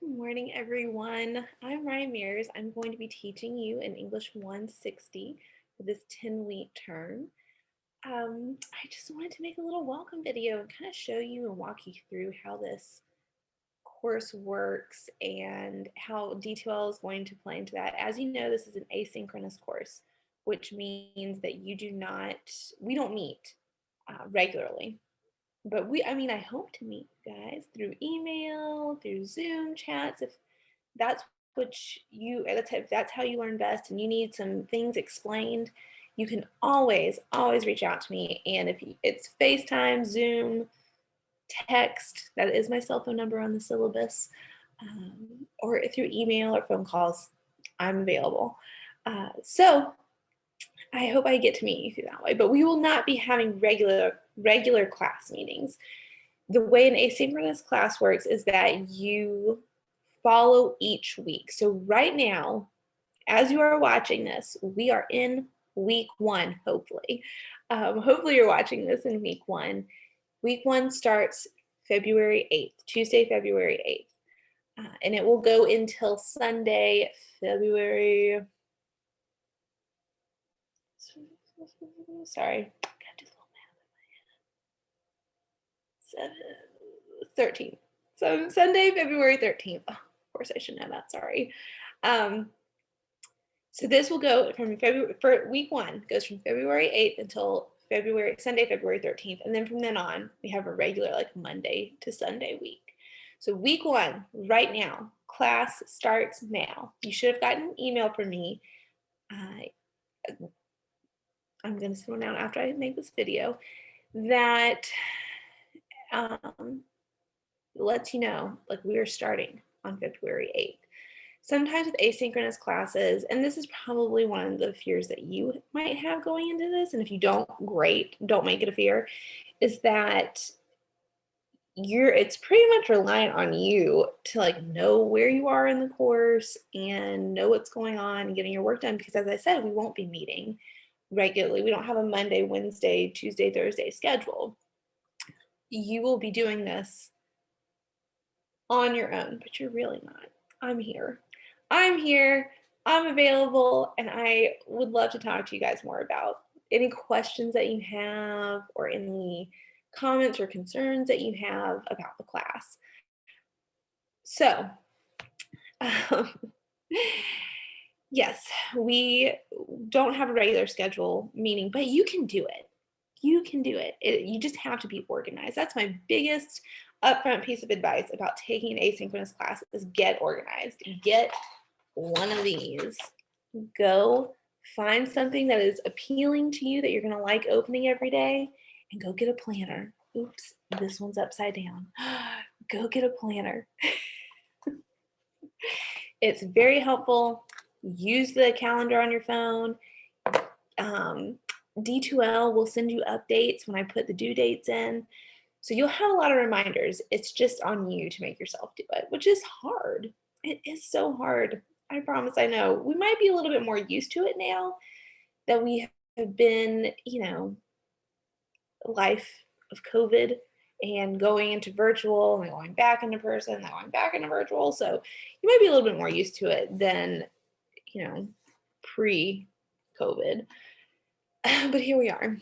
Good morning, everyone. I'm Ryan Mears. I'm going to be teaching you in English 160 for this 10-week term. I just wanted to make a little welcome video and kind of show you and walk you through how this course works and how D2L is going to play into that. As you know, this is an asynchronous course, which means that we don't meet regularly. But I hope to meet you guys through email, through Zoom chats, if that's if that's how you learn best and you need some things explained, you can always reach out to me. And if it's FaceTime, Zoom, text, that is my cell phone number on the syllabus, or through email or phone calls, I'm available. So I hope I get to meet you through that way, but we will not be having regular class meetings. The way an asynchronous class works is that you follow each week. So right now, as you are watching this, we are in week 1, hopefully. Hopefully you're watching this in week 1. Week 1 starts February 8th, Tuesday, February 8th. And it will go until Sunday, February, sorry, I gotta do a little math in my head. 13th. So Sunday, February 13th. Oh, of course I should know that, sorry. So this will go from February, for week 1, goes from February 8th until Sunday, February 13th. And then from then on, we have a regular like Monday to Sunday week. So week 1, right now, class starts now. You should have gotten an email from me. I'm going to send one out after I make this video that lets you know like we are starting on February 8th. Sometimes with asynchronous classes, and this is probably one of the fears that you might have going into this, and if you don't, great, don't make it a fear, is that it's pretty much reliant on you to like know where you are in the course and know what's going on and getting your work done, because as I said, we won't be meeting regularly. We don't have a Monday, Wednesday, Tuesday, Thursday schedule. You will be doing this on your own, but you're really not. I'm here. I'm available, and I would love to talk to you guys more about any questions that you have or any comments or concerns that you have about the class. So, yes, we don't have a regular schedule meeting, but you can do it. You can do it. You just have to be organized. That's my biggest upfront piece of advice about taking an asynchronous class is get organized. Get one of these. Go find something that is appealing to you that you're going to like opening every day and go get a planner. Oops, this one's upside down. Go get a planner. It's very helpful. Use the calendar on your phone. D2L will send you updates when I put the due dates in. So you'll have a lot of reminders. It's just on you to make yourself do it, which is hard. It is so hard. I promise I know. We might be a little bit more used to it now that we have been, life of COVID and going into virtual and going back into person and going back into virtual. So you might be a little bit more used to it than, pre-COVID. But here we are.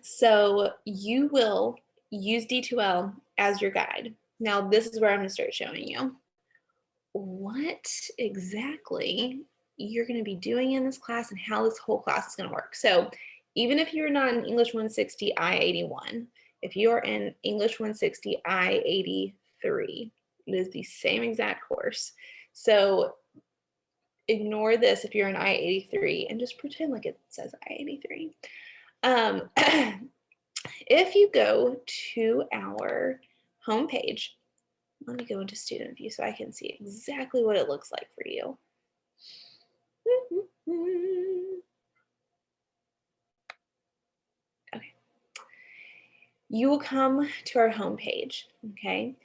So you will use D2L as your guide. Now this is where I'm going to start showing you what exactly you're going to be doing in this class and how this whole class is going to work. So even if you're not in English 160 I-81, if you're in English 160 I-83, it is the same exact course. So ignore this if you're in I-83 and just pretend like it says I-83. If you go to our homepage, let me go into student view so I can see exactly what it looks like for you. Okay. You will come to our homepage, okay?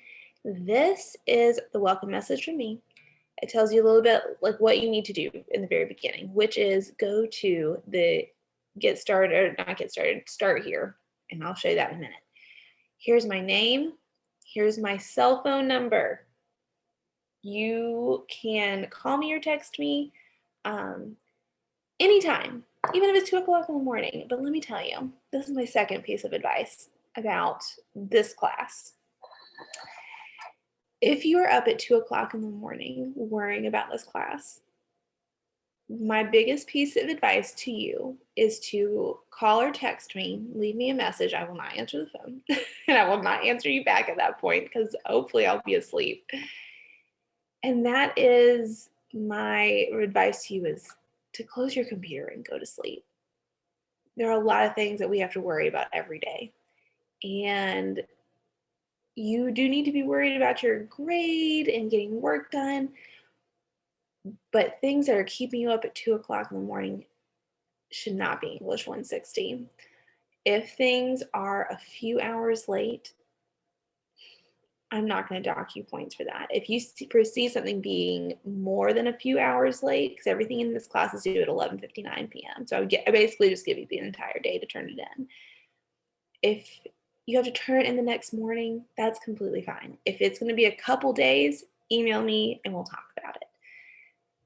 This is the welcome message from me. It tells you a little bit like what you need to do in the very beginning, which is go to the get started, or not get started, start here, and I'll show you that in a minute. Here's my name. Here's my cell phone number. You can call me or text me um, anytime, even if it's 2 o'clock in the morning. But let me tell you, this is my second piece of advice about this class. If you are up at 2 o'clock in the morning worrying about this class, my biggest piece of advice to you is to call or text me, leave me a message. I will not answer the phone and I will not answer you back at that point because hopefully I'll be asleep. And that is my advice to you, is to close your computer and go to sleep. There are a lot of things that we have to worry about every day. And you do need to be worried about your grade and getting work done, but things that are keeping you up at 2 o'clock in the morning should not be English 160. If things are a few hours late, I'm not going to dock you points for that. If you foresee something being more than a few hours late, because everything in this class is due at 11:59 p.m., so I basically just give you the entire day to turn it in. If you have to turn it in the next morning, that's completely fine. If it's going to be a couple days, email me and we'll talk about it.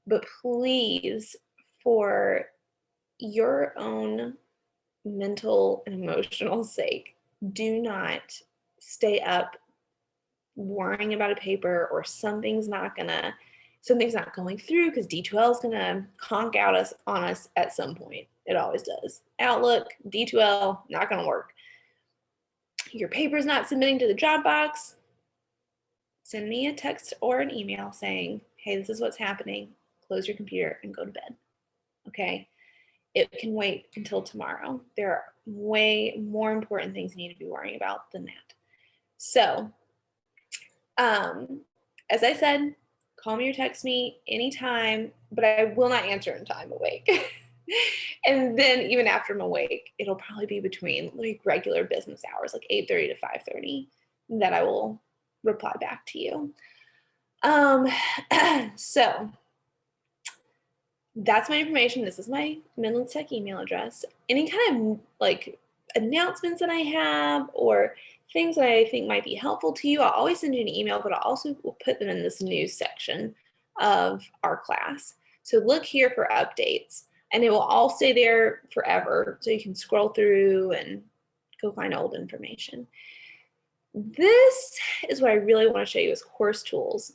But please, for your own mental and emotional sake, do not stay up worrying about a paper or something's not going through because D2L is gonna conk out on us at some point. It always does. Outlook, D2L, not gonna work. Your paper's not submitting to the job box. Send me a text or an email saying, hey, this is what's happening. Close your computer and go to bed. Okay? It can wait until tomorrow. There are way more important things you need to be worrying about than that. So, as I said, call me or text me anytime, but I will not answer until I'm awake. And then even after I'm awake, it'll probably be between like regular business hours, like 8:30 to 5:30, that I will reply back to you. So that's my information. This is my Midlands Tech email address. Any kind of like announcements that I have or things that I think might be helpful to you, I'll always send you an email, but I also will put them in this news section of our class. So look here for updates, and it will all stay there forever. So you can scroll through and go find old information. This is what I really want to show you is course tools.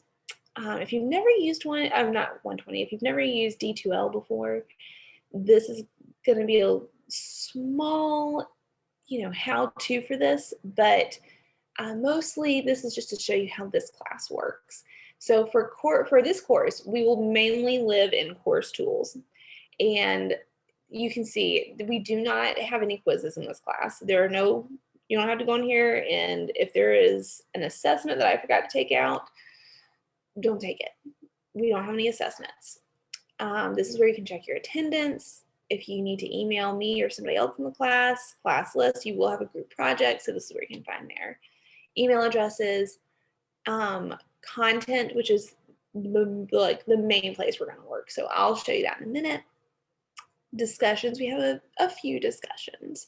If you've never used one, I'm not 120, if you've never used D2L before, this is going to be a small, how-to for this, but mostly this is just to show you how this class works. So for this course, we will mainly live in course tools. And you can see we do not have any quizzes in this class. You don't have to go in here, and if there is an assessment that I forgot to take out, don't take it. We don't have any assessments. This is where you can check your attendance. If you need to email me or somebody else in the class list, you will have a group project. So this is where you can find their email addresses, content, which is the main place we're going to work. So I'll show you that in a minute. Discussions, we have a few discussions,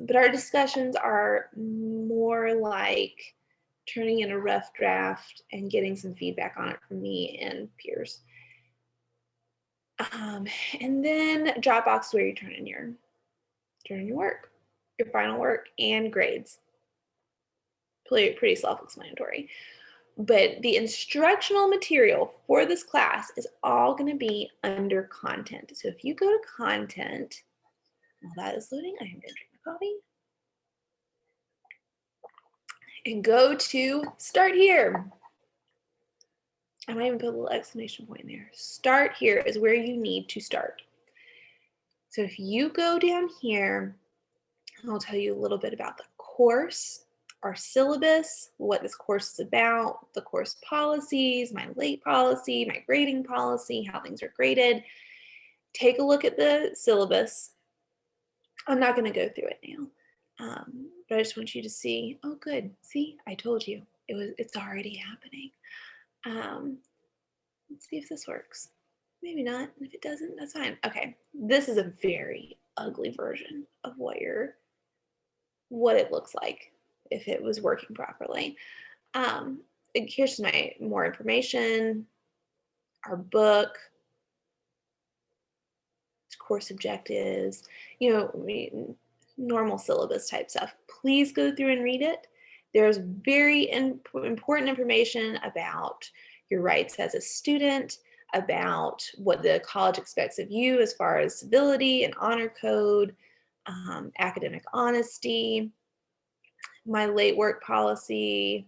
but our discussions are more like turning in a rough draft and getting some feedback on it from me and peers. And then Dropbox, where you turn in your work, your final work, and grades. Pretty self-explanatory. But the instructional material for this class is all going to be under content. So if you go to content, while that is loading, I am going to drink my coffee. And go to start here. I might even put a little exclamation point in there. Start here is where you need to start. So if you go down here, I'll tell you a little bit about the course, our syllabus, what this course is about, the course policies, my late policy, my grading policy, how things are graded. Take a look at the syllabus. I'm not going to go through it now, but I just want you to see, oh good, see, I told you, it's already happening. Let's see if this works. Maybe not. If it doesn't, that's fine. Okay, this is a very ugly version of what it looks like if it was working properly. here's my more information, our book, course objectives, normal syllabus type stuff. Please go through and read it. There's very important information about your rights as a student, about what the college expects of you as far as civility and honor code, academic honesty, my late work policy,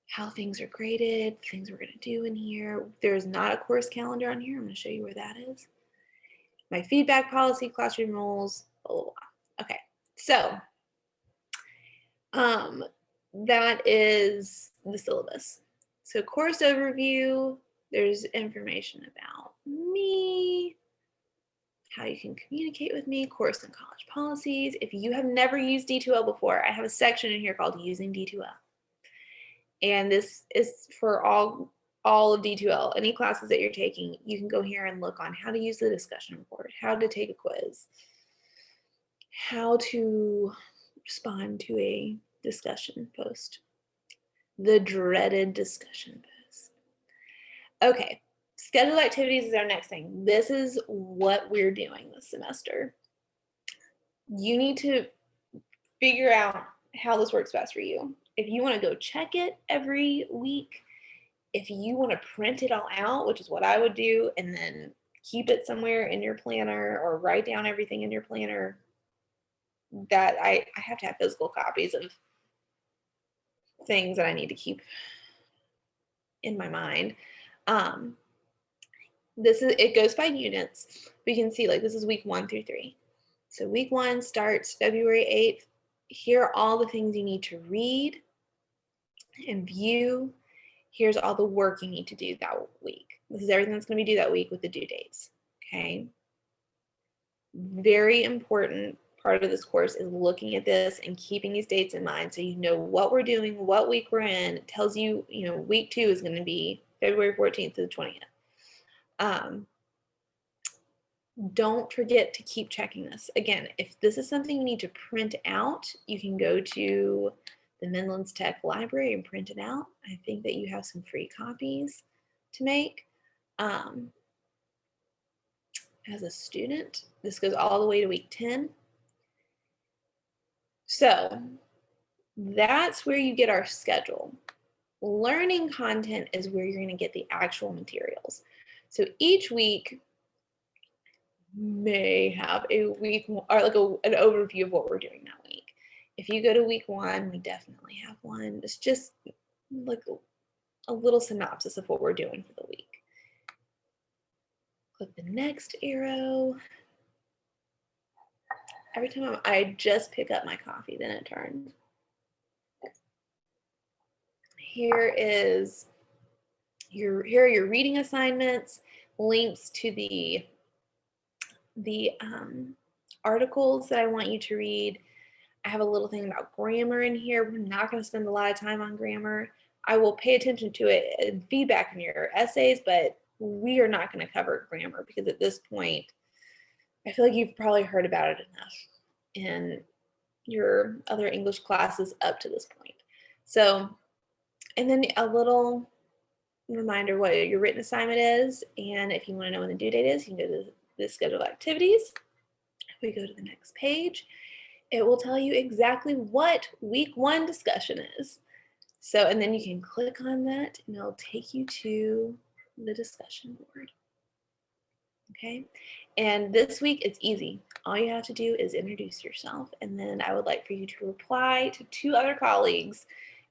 how things are graded, things we're going to do in here. There's not a course calendar on here. I'm going to show you where that is. My feedback policy, classroom rules, blah, blah, blah. Okay, so that is the syllabus. So course overview, there's information about me, how you can communicate with me, course and college policies. If you have never used D2L before, I have a section in here called Using D2L. And this is for all of D2L. Any classes that you're taking, you can go here and look on how to use the discussion board, how to take a quiz, how to respond to a discussion post, the dreaded discussion post. Okay, scheduled activities is our next thing. This is what we're doing this semester. You need to figure out how this works best for you. If you want to go check it every week, if you want to print it all out, which is what I would do, and then keep it somewhere in your planner or write down everything in your planner, that I have to have physical copies of things that I need to keep in my mind. It goes by units. We can see like this is week 1 through 3. So week 1 starts February 8th. Here are all the things you need to read and view. Here's all the work you need to do that week. This is everything that's going to be due that week with the due dates. Okay. Very important part of this course is looking at this and keeping these dates in mind so you know what we're doing, what week we're in. It tells you, week 2 is going to be February 14th to the 20th. Don't forget to keep checking this. Again, if this is something you need to print out, you can go to the Midlands Tech Library and print it out. I think that you have some free copies to make. As a student, this goes all the way to week 10. So that's where you get our schedule. Learning content is where you're going to get the actual materials. So each week may have a week or like an overview of what we're doing that week. If you go to week 1, we definitely have one. It's just like a little synopsis of what we're doing for the week. Click the next arrow. Every time I just pick up my coffee, then it turns. Here are your reading assignments, links to the articles that I want you to read. I have a little thing about grammar in here. We're not going to spend a lot of time on grammar. I will pay attention to it and feedback in your essays, but we are not going to cover grammar because at this point, I feel like you've probably heard about it enough in your other English classes up to this point. So, and then a little reminder what your written assignment is, and if you want to know when the due date is, you can go to the scheduled activities. If we go to the next page, it will tell you exactly what week 1 discussion is. So, and then you can click on that and it'll take you to the discussion board. Okay, and this week it's easy. All you have to do is introduce yourself, and then I would like for you to reply to 2 other colleagues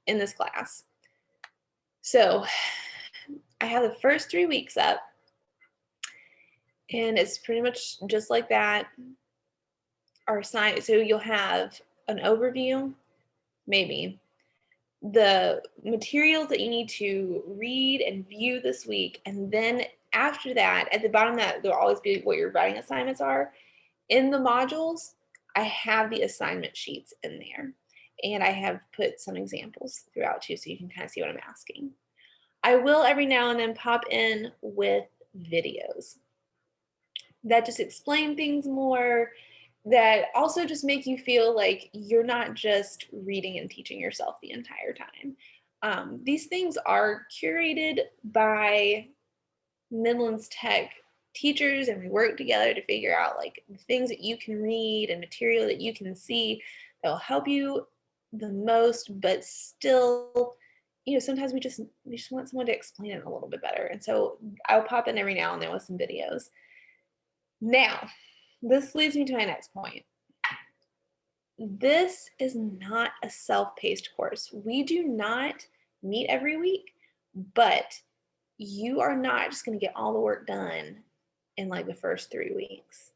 in this class. So I have the first 3 weeks up, and it's pretty much just like that. Our assignment, so you'll have an overview, maybe the materials that you need to read and view this week, and then after that, at the bottom of that, there'll always be what your writing assignments are. In the modules, I have the assignment sheets in there, and I have put some examples throughout too, so you can kind of see what I'm asking. I will every now and then pop in with videos that just explain things more, that also just make you feel like you're not just reading and teaching yourself the entire time. These things are curated by Midlands Tech teachers, and we work together to figure out like the things that you can read and material that you can see that will help you the most, but still, sometimes we just want someone to explain it a little bit better. And so I'll pop in every now and then with some videos. Now, this leads me to my next point. This is not a self-paced course. We do not meet every week, but you are not just going to get all the work done in like the first 3 weeks.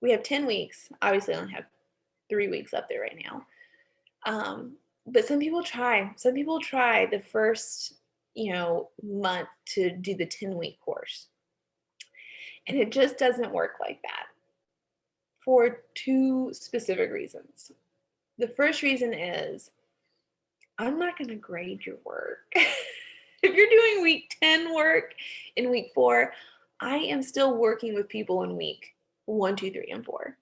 We have 10 weeks. Obviously, I only have 3 weeks up there right now. But some people try. Some people try the first, month to do the 10-week course. And it just doesn't work like that for two specific reasons. The first reason is I'm not going to grade your work. If you're doing week 10 work in week 4, I am still working with people in week 1, 2, 3, and 4.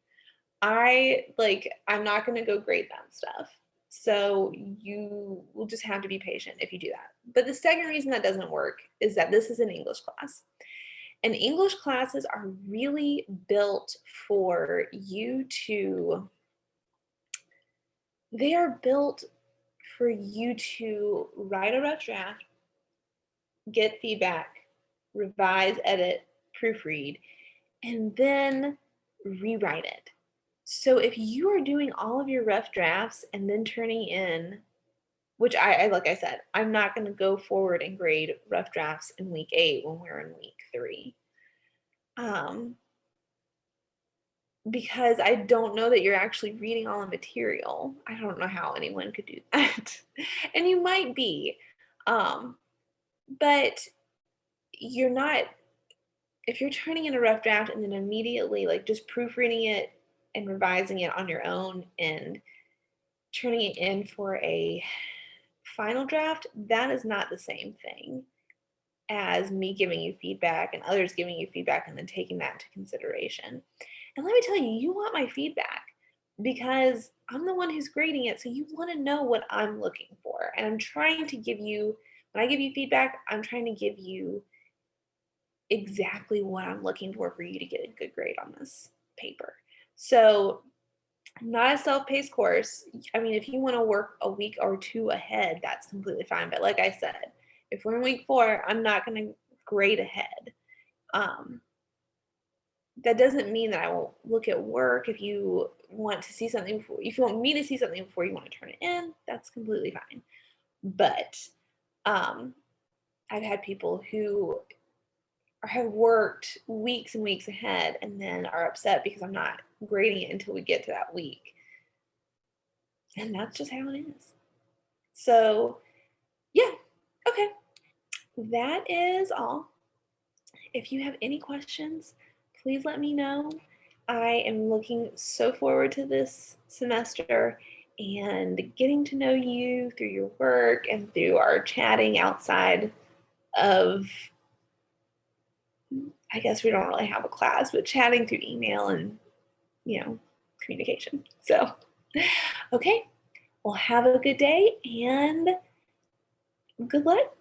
I'm not going to go grade that stuff. So you will just have to be patient if you do that. But the second reason that doesn't work is that this is an English class. And English classes are really built for you to, they are built for you to write a rough draft, get feedback, revise, edit, proofread, and then rewrite it. So if you are doing all of your rough drafts and then turning in, which I like I said, I'm not going to go forward and grade rough drafts in week 8 when we're in week 3. Because I don't know that you're actually reading all the material. I don't know how anyone could do that. And you might be, but you're not, if you're turning in a rough draft and then immediately like just proofreading it and revising it on your own and turning it in for a final draft, that is not the same thing as me giving you feedback and others giving you feedback and then taking that into consideration. And let me tell you, you want my feedback because I'm the one who's grading it. So you want to know what I'm looking for. And I'm trying to give you, when I give you feedback, I'm trying to give you exactly what I'm looking for you to get a good grade on this paper. So not a self-paced course. I mean, if you want to work a week or 2 ahead, that's completely fine. But like I said, if we're in week 4, I'm not going to grade ahead. That doesn't mean that I won't look at work. If you want to see something before, if you want me to see something before you want to turn it in, that's completely fine. But I've had people who have worked weeks and weeks ahead and then are upset because I'm not grading it until we get to that week. And that's just how it is. So, yeah, okay. That is all. If you have any questions, please let me know. I am looking so forward to this semester and getting to know you through your work and through our chatting outside of, I guess we don't really have a class, but chatting through email and, communication. So, okay, well, have a good day and good luck.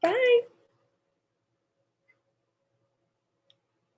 Bye.